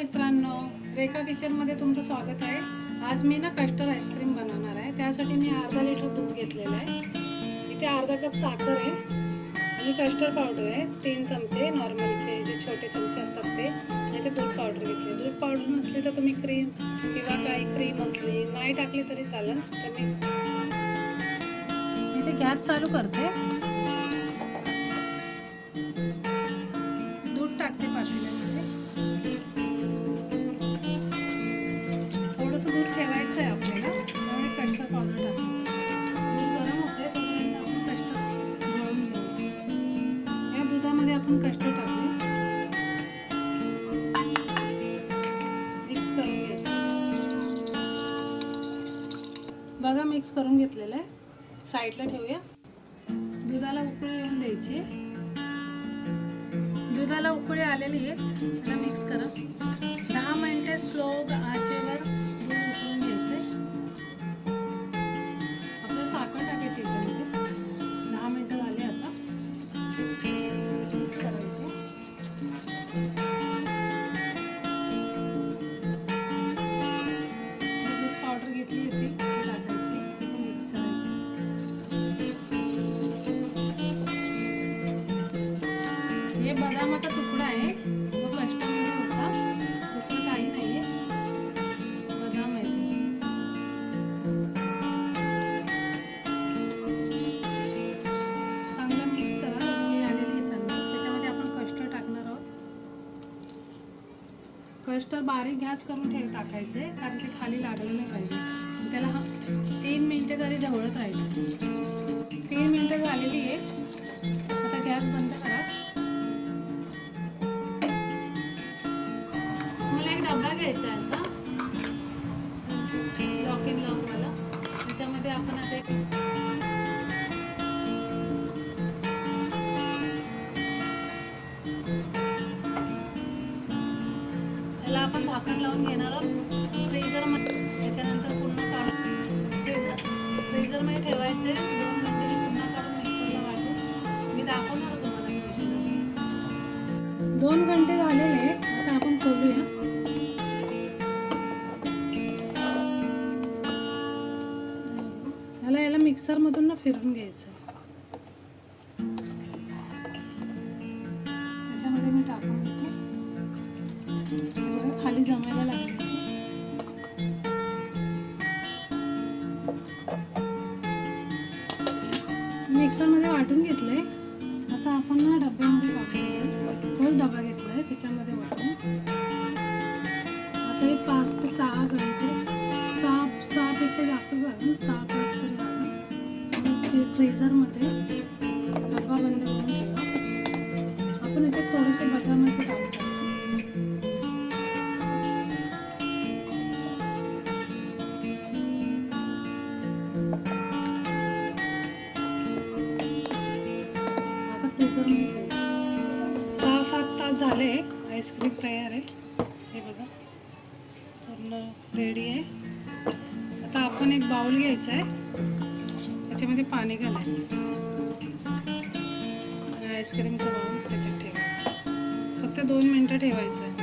मित्रांनो, रेखा किचनमध्ये तुमचं स्वागत आहे। आज मी ना कस्टर्ड आईस्क्रीम बनवणार आहे। त्यासाठी मी अर्धा लिटर दूध घेतलेलं आहे। इथे अर्धा कप साखर आहे आणि कस्टर्ड पावडर आहे 3 चमचे नॉर्मलचे जे छोटे चमचे असतात ते। आणि ते दूध पावडर घेतले। दूध पावडर नसली तर तुम्ही क्रीम किंवा काही क्रीम असली नाही टाकली तरी चालेल। तर मी इथे गॅस चालू करते। दूध टाकते पातेल्यामध्ये। थोडंसं दूध ठेवायचं आहे आपल्याला आणि कस्टर्ड पावडर टाकायचं। दूध गरम होते तोपर्यंत आपण कस्टर्ड घोळून घेऊ। या दुधामध्ये आपण कस्टर्ड टाकले, मिक्स करून घ्यायचं। बघा मिक्स करून घेतलेलं आहे, साईडला ठेवूया। दुधाला उकळी येऊन द्यायची। दुधाला उकळी आलेली आहे, त्याला मिक्स करा। 10 मिनिटे स्लो आचेवर दूध उकळून घ्यायचे। आपल्याला साखर टाकायची याच्यामध्ये। 10 मिनिटं झाली, आता मिक्स करायचे। दूध पावडर घेतली होती ती टाकायची, मिक्स करायची। हे बदामाचा तुकडा आहे, तो कस्टर्डमध्ये होता, दुसरं काही नाहीये, बदाम आहे ते। चांगलं मिक्स करा, उकळी आलेली आहे चांगली। त्याच्यामध्ये आपण कस्टर्ड टाकणार आहोत। कस्टर्ड बारीक गॅस करून टाकायचे, कारण ते खाली लागलं नाही पाहिजे। त्याला 3 मिनिटे तरी ढवळत राहायचं। 3 मिनिटं झालेली आहे, आता गॅस बंद करा। डबा घ्यायचा असा लॉकिंग लावून मला, त्याच्यामध्ये आपण आता त्याला आपण झाकण लावून घेणार आहोत फ्रीजरमध्ये। त्याच्यानंतर पुन्हा काढून फ्रीजरमध्ये ठेवायचे। 2 घंटे पुन्हा काढून मिक्सरला वाटून मी दाखवणार तुम्हाला कशी जाते। 2 घंटे झालेले, आता आपण खोलूया। याला मिक्सर मधून ना फिरून घ्यायचं। त्याच्यामध्ये मी टाकून घेते, खाली जमायला लागले। मिक्सर मध्ये वाटून घेतलंय, आता आपण ना डब्यामध्ये टाकूया। तोच डबा घेतलाय, त्याच्यामध्ये वाटून आता हे 5 ते 6 घंटे 6 पेक्षा जास्त झालं, 6 तास तरी लागेल। फ्रीजरमध्ये डबा बंद करून ठेवा। आपण इथे थोडेसे बदामाचे काप टाकू। आता फ्रीजरमध्ये ठेवा। 6-7 तास झाले, आईस्क्रीम तयार आहे। हे बघा पूर्ण रेडी आहे। आता आपण एक बाउल घ्यायचा आहे, त्याच्यामध्ये पाणी घालायचं आणि आईस्क्रीमचं बाउल त्याच्यात ठेवायचं। फक्त 2 मिनिटं ठेवायचं आहे।